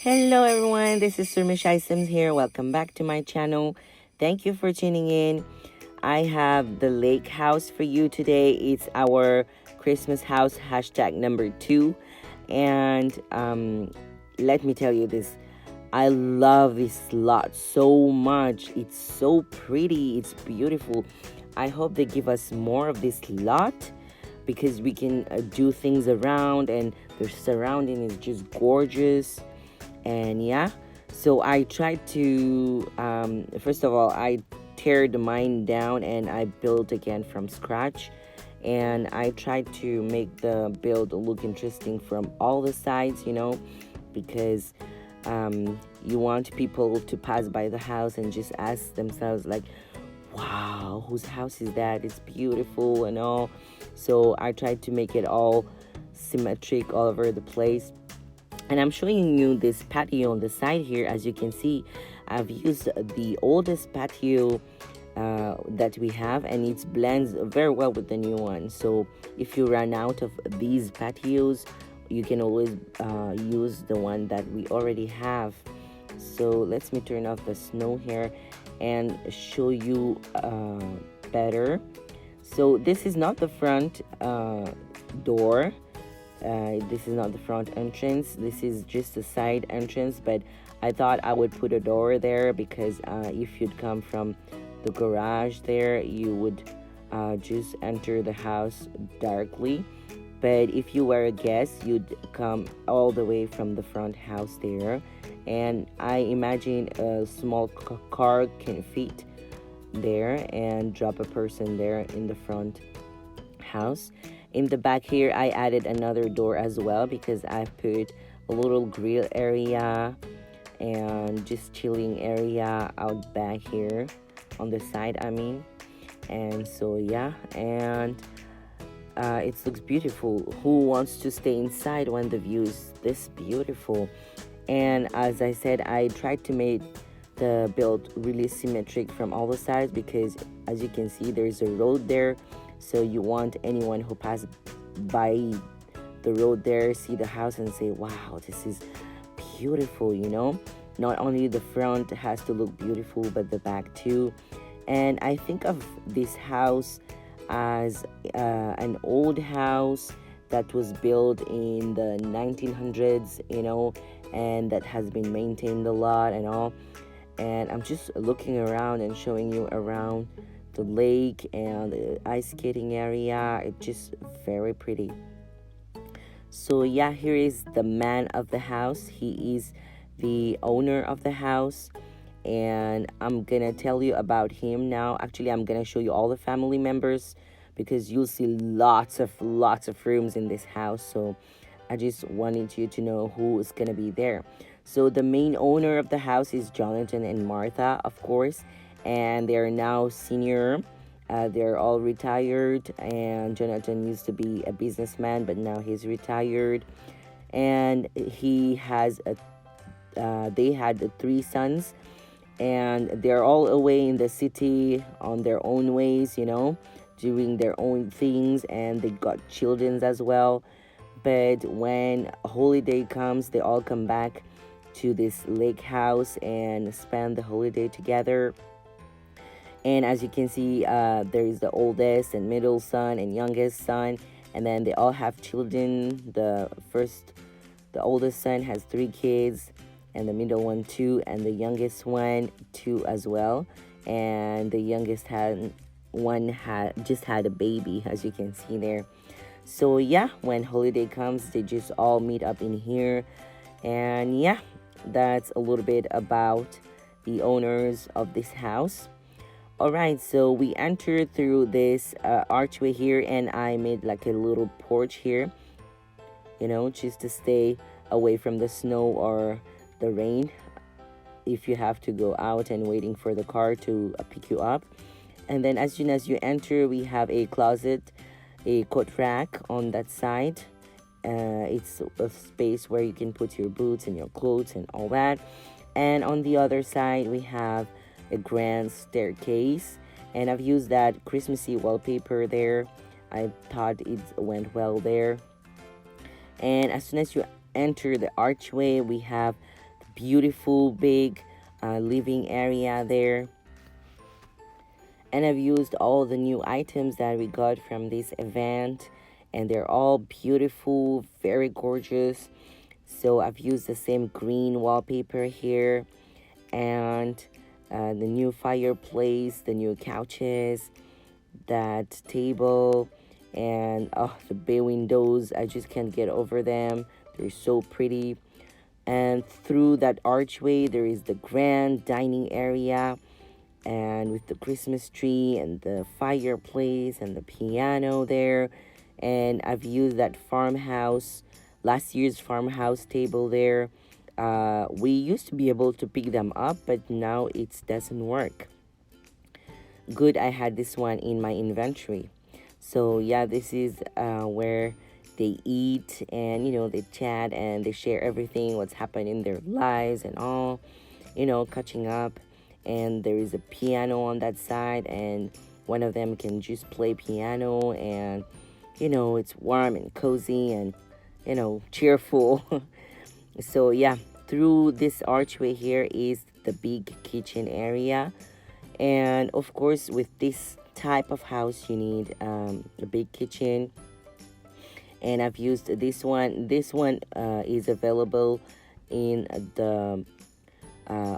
Hello everyone, this is Sourmishy Sims here. Welcome back to my channel. Thank you for tuning in. I have the lake house for you today. It's our Christmas house hashtag number 2. And let me tell you this. I love this lot so much. It's so pretty. It's beautiful. I hope they give us more of this lot because we can do things around, and the surrounding is just gorgeous. And yeah, so I tried to first of all, I teared mine down and I built again from scratch, and I tried to make the build look interesting from all the sides, because you want people to pass by the house and just ask themselves like, wow, whose house is that? It's beautiful and all. So I tried to make it all symmetric all over the place. And I'm showing you this patio on the side here. As you can see, I've used the oldest patio that we have, and it blends very well with the new one. So if you run out of these patios, you can always use the one that we already have. So let me turn off the snow here and show you better. So this is not the front door. This is not the front entrance. This is just the side entrance, but I thought I would put a door there because if you'd come from the garage there, you would just enter the house darkly. But if you were a guest, you'd come all the way from the front house there. And I imagine a small car can fit there and drop a person there in the front house. In the back here, I added another door as well because I put a little grill area and just chilling area out back here on the side, and so yeah, and it looks beautiful. Who wants to stay inside when the view is this beautiful? And as I said, I tried to make the build really symmetric from all the sides because as you can see, there's a road there. So you want anyone who passes by the road there, see the house and say, wow, this is beautiful, Not only the front has to look beautiful, but the back too. And I think of this house as an old house that was built in the 1900s, and that has been maintained a lot and all. And I'm just looking around and showing you around the lake and the ice skating area. It's just very pretty. So yeah, here is the man of the house. He is the owner of the house, and I'm gonna tell you about him now. Actually, I'm gonna show you all the family members because you'll see lots of rooms in this house. So I just wanted you to know who is gonna be there. So the main owner of the house is Jonathan and Martha, of course, and they're now senior. They're all retired, and Jonathan used to be a businessman, but now he's retired. And he has they had 3 sons, and they're all away in the city on their own ways, doing their own things, and they got children as well. But when a holiday comes, they all come back to this lake house and spend the holiday together. And as you can see, there is the oldest and middle son and youngest son, and then they all have children. The oldest son has 3 kids, and the middle one 2, and the youngest one 2 as well. And the youngest just had a baby, as you can see there. So yeah, when holiday comes, they just all meet up in here. And yeah, that's a little bit about the owners of this house. Alright, so we entered through this archway here, and I made like a little porch here, just to stay away from the snow or the rain if you have to go out and waiting for the car to pick you up. And then as soon as you enter, we have a closet, a coat rack on that side. It's a space where you can put your boots and your clothes and all that. And on the other side, we have a grand staircase, and I've used that Christmassy wallpaper there. I thought it went well there. And as soon as you enter the archway, we have beautiful big living area there. And I've used all the new items that we got from this event, and they're all beautiful, very gorgeous. So I've used the same green wallpaper here, and the new fireplace, the new couches, that table, and oh, the bay windows. I just can't get over them. They're so pretty. And through that archway, there is the grand dining area, and with the Christmas tree and the fireplace and the piano there. And I've used that farmhouse, last year's farmhouse table there. We used to be able to pick them up, but now it doesn't work. Good, I had this one in my inventory. So yeah, this is where they eat, and they chat and they share everything what's happened in their lives and all, catching up. And there is a piano on that side, and one of them can just play piano, and it's warm and cozy and cheerful. So yeah, through this archway here is the big kitchen area. And of course, with this type of house, you need a big kitchen. And I've used this one. This one is available in the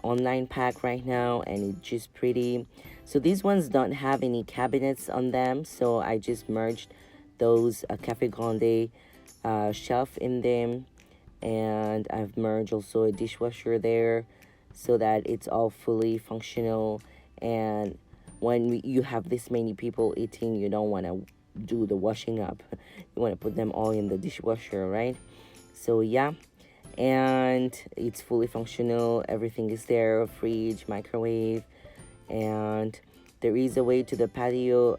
online pack right now, and it's just pretty. So these ones don't have any cabinets on them, so I just merged those Cafe Grande shelf in them, and I've merged also a dishwasher there so that it's all fully functional. And when you have this many people eating, you don't want to do the washing up. You want to put them all in the dishwasher, right? So yeah, and it's fully functional. Everything is there, fridge, microwave, and there is a way to the patio,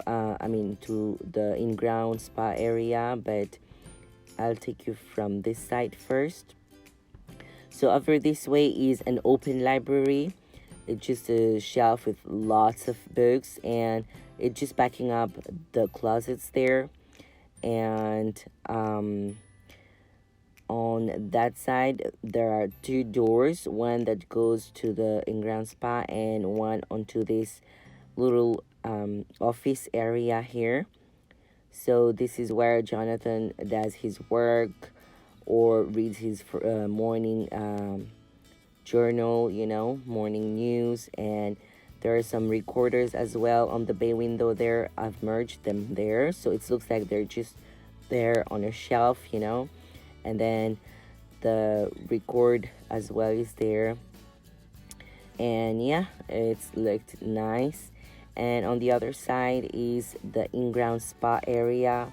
to the in-ground spa area, but I'll take you from this side first. So over this way is an open library. It's just a shelf with lots of books, and it's just backing up the closets there. And on that side, there are two doors, one that goes to the in-ground spa and one onto this little office area here. So this is where Jonathan does his work or reads his morning journal, morning news. And there are some recorders as well on the bay window there. I've merged them there, so it looks like they're just there on a shelf, and then the record as well is there. And yeah, it's looked nice. And on the other side is the in-ground spa area.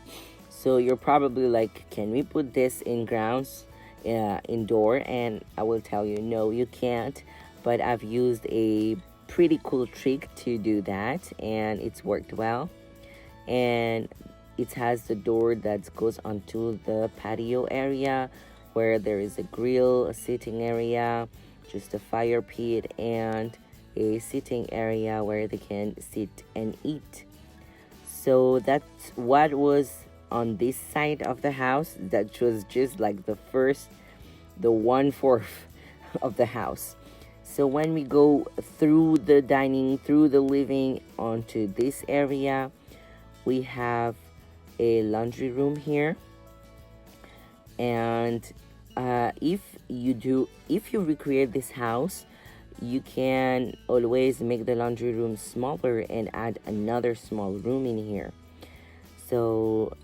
So you're probably like, can we put this in grounds indoor? And I will tell you, no, you can't. But I've used a pretty cool trick to do that, and it's worked well. And it has the door that goes onto the patio area, where there is a grill, a sitting area, just a fire pit, and a sitting area where they can sit and eat. So that's what was on this side of the house. That was just like the 1/4 of the house. So when we go through the dining, through the living, onto this area, we have a laundry room here. And if you recreate this house, you can always make the laundry room smaller and add another small room in here. So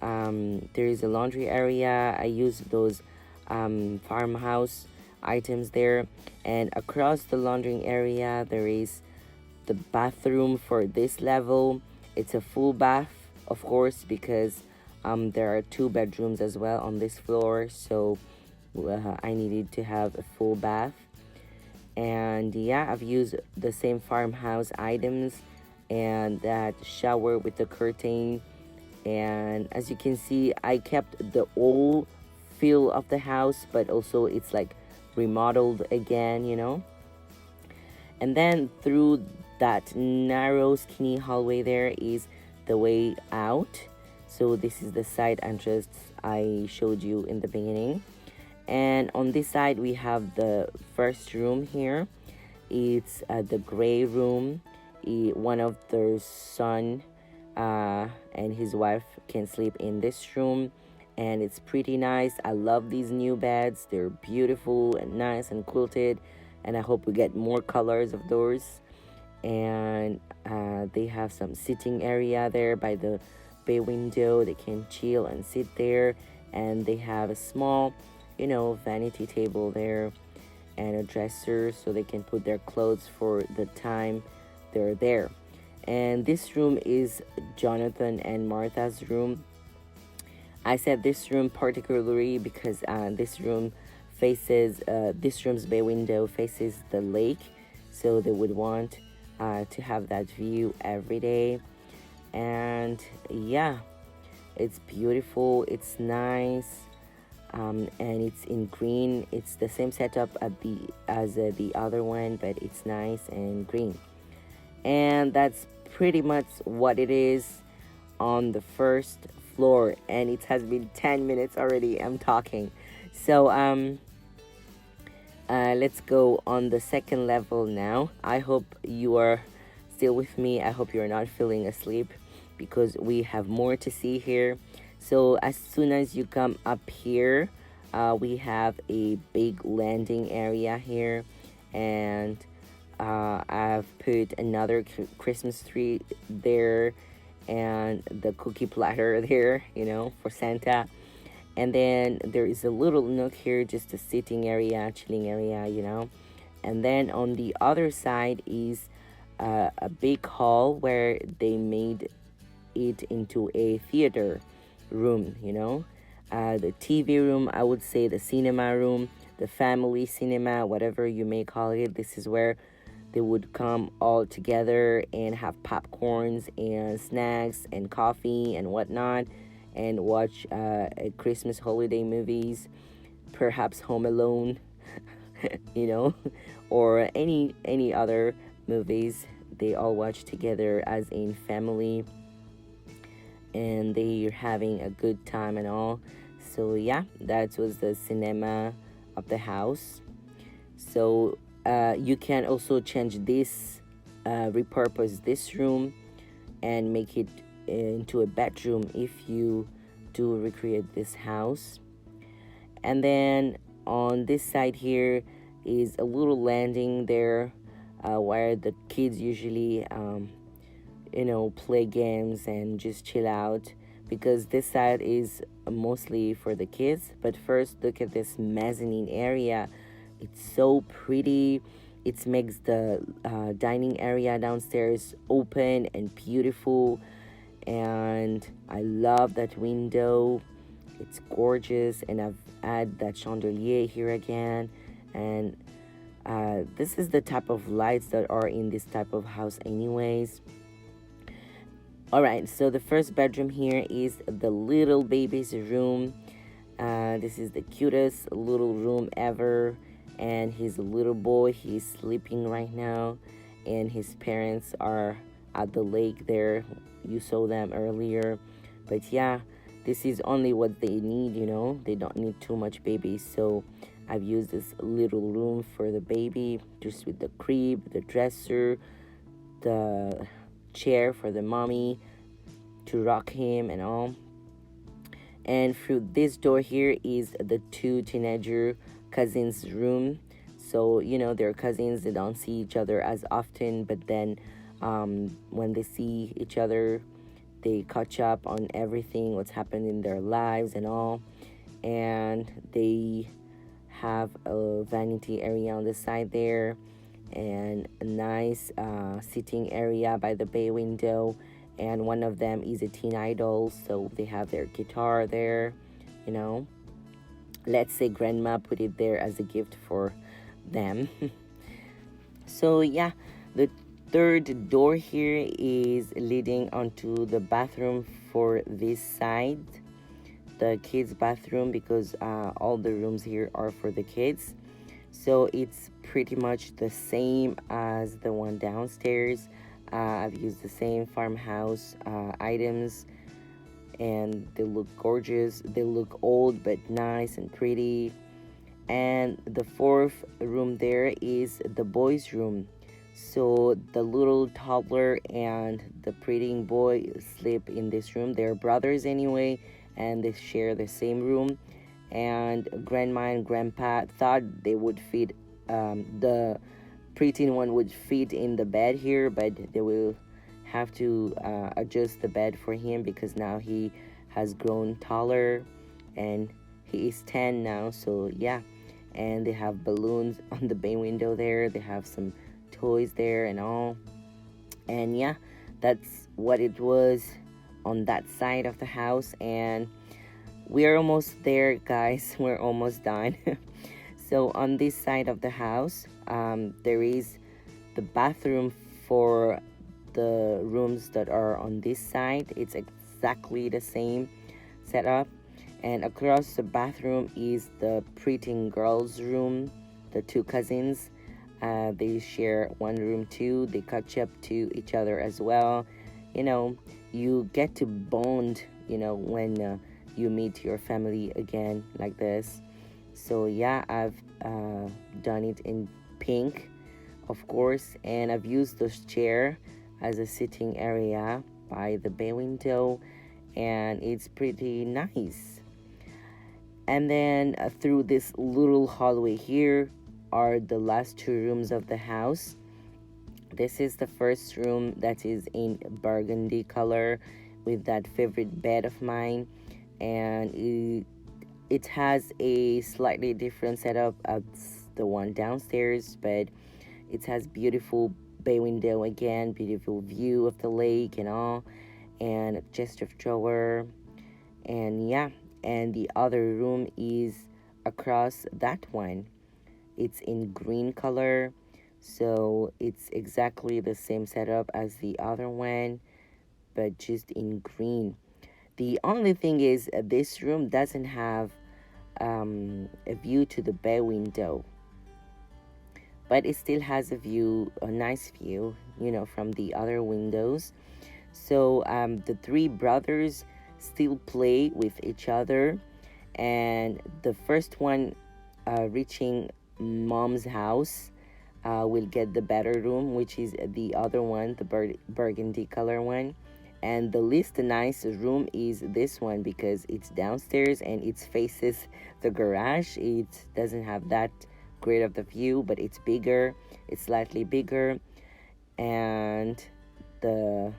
there is a laundry area. I use those farmhouse items there. And across the laundering area, there is the bathroom for this level. It's a full bath, of course, because there are 2 bedrooms as well on this floor. So I needed to have a full bath. And yeah, I've used the same farmhouse items, and that shower with the curtain. And as you can see, I kept the old feel of the house, but also it's like remodeled again, And then through that narrow skinny hallway there is the way out. So this is the side entrance I showed you in the beginning. And on this side we have the first room here. It's the gray room. One of their son and his wife can sleep in this room, and it's pretty nice. I love these new beds. They're beautiful and nice and quilted, and I hope we get more colors of those. And they have some sitting area there by the bay window. They can chill and sit there, and they have a small, vanity table there and a dresser so they can put their clothes for the time they're there. And this room is Jonathan and Martha's room. I said this room particularly because this room's bay window faces the lake, so they would want to have that view every day. And yeah, it's beautiful, it's nice. And it's in green. It's the same setup as the other one, but it's nice and green. And that's pretty much what it is on the first floor. And it has been 10 minutes already I'm talking. So let's go on the second level now. I hope you are still with me. I hope you're not feeling asleep, because we have more to see here. So as soon as you come up here, we have a big landing area here, and I've put another Christmas tree there and the cookie platter there, for Santa. And then there is a little nook here, just a sitting area, chilling area, And then on the other side is a big hall where they made it into a theater room, the TV room, I would say the cinema room, the family cinema, whatever you may call it. This is where they would come all together and have popcorns and snacks and coffee and whatnot, and watch Christmas holiday movies, perhaps Home Alone, or any other movies. They all watch together as a family, and they're having a good time and all. So yeah, that was the cinema of the house. So you can also change this, repurpose this room and make it into a bedroom if you do recreate this house. And then on this side here is a little landing there, where the kids usually play games and just chill out, because this side is mostly for the kids. But first, look at this mezzanine area. It's so pretty. It makes the dining area downstairs open and beautiful, and I love that window. It's gorgeous, and I've added that chandelier here again. And this is the type of lights that are in this type of house anyways. Alright, so the first bedroom here is the little baby's room. This is the cutest little room ever, and his little boy, he's sleeping right now, and his parents are at the lake there. You saw them earlier. But yeah, this is only what they need, they don't need too much baby. So I've used this little room for the baby, just with the crib, the dresser, the chair for the mommy to rock him and all. And through this door here is the two teenager cousins' room. So they're cousins, they don't see each other as often, but then when they see each other, they catch up on everything, what's happened in their lives and all. And they have a vanity area on the side there, and a nice sitting area by the bay window. And one of them is a teen idol, so they have their guitar there. Let's say grandma put it there as a gift for them. So yeah, the third door here is leading onto the bathroom for this side, the kids bathroom, because all the rooms here are for the kids. So it's pretty much the same as the one downstairs. I've used the same farmhouse items, and they look gorgeous. They look old but nice and pretty. And the fourth room there is the boys' room. So the little toddler and the pretty boy sleep in this room. They're brothers anyway, and they share the same room. And grandma and grandpa thought they would fit, the preteen one would fit in the bed here, but they will have to adjust the bed for him because now he has grown taller and he is 10 now. So yeah, and they have balloons on the bay window there. They have some toys there and all. And yeah, that's what it was on that side of the house. And we're almost there, guys. We're almost done. So on this side of the house, there is the bathroom for the rooms that are on this side. It's exactly the same setup. And across the bathroom is the preteen girls' room, the two cousins. They share one room too. They catch up to each other as well. You know, you get to bond, when you meet your family again like this. So yeah, I've done it in pink, of course, and I've used this chair as a sitting area by the bay window, and it's pretty nice. And then through this little hallway here are the last two rooms of the house. This is the first room that is in burgundy color with that favorite bed of mine, and it has a slightly different setup as the one downstairs, but it has beautiful bay window again, beautiful view of the lake and all, and a chest of drawer. And yeah, and the other room is across that one. It's in green color, so it's exactly the same setup as the other one, but just in green. The only thing is this room doesn't have a view to the bay window, but it still has a nice view, from the other windows. So the three brothers still play with each other, and the first one reaching mom's house will get the better room, which is the other one, the burgundy color one. And the least nice room is this one because it's downstairs and it faces the garage. It doesn't have that great of the view, but it's bigger. It's slightly bigger. And the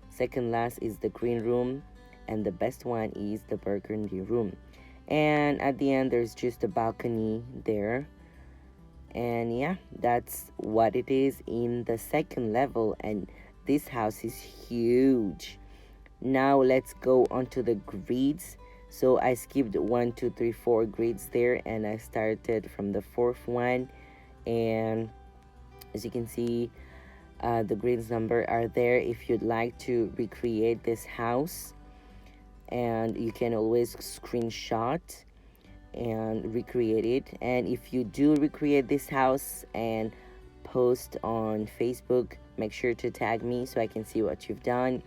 second last is the green room, and the best one is the burgundy room. And at the end, there's just a balcony there. And yeah, that's what it is in the second level, and this house is huge. Now let's go onto the grids. So I skipped 1, 2, 3, 4 grids there, and I started from the fourth one. And as you can see, the grids number are there if you'd like to recreate this house, and you can always screenshot and recreate it. And if you do recreate this house and post on Facebook, make sure to tag me so I can see what you've done.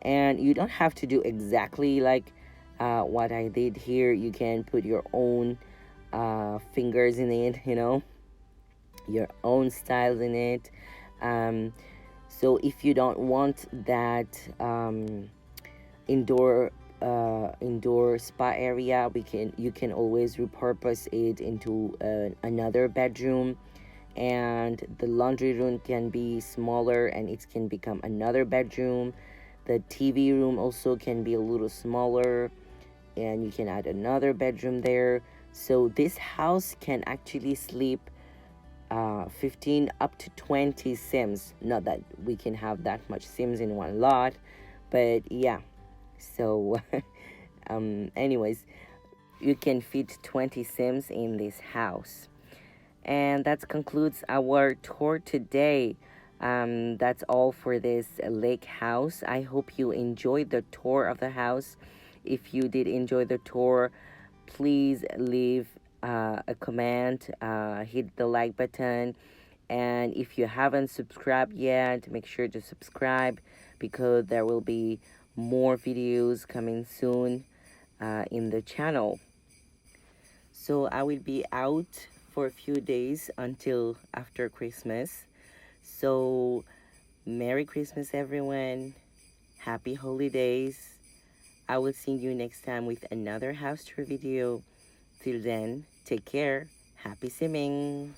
And you don't have to do exactly like what I did here. You can put your own fingers in it, your own styles in it. So if you don't want that indoor spa area, you can always repurpose it into another bedroom, and the laundry room can be smaller and it can become another bedroom. The TV room also can be a little smaller, and you can add another bedroom there. So this house can actually sleep 15 up to 20 Sims. Not that we can have that much Sims in one lot, but yeah. So anyways, you can fit 20 Sims in this house. And that concludes our tour today. That's all for this lake house. I hope you enjoyed the tour of the house. If you did enjoy the tour, please leave a comment, hit the like button, and if you haven't subscribed yet, make sure to subscribe because there will be more videos coming soon in the channel. So I will be out for a few days until after Christmas. So Merry Christmas, everyone. Happy holidays. I will see you next time with another house tour video. Till then, take care. Happy simming.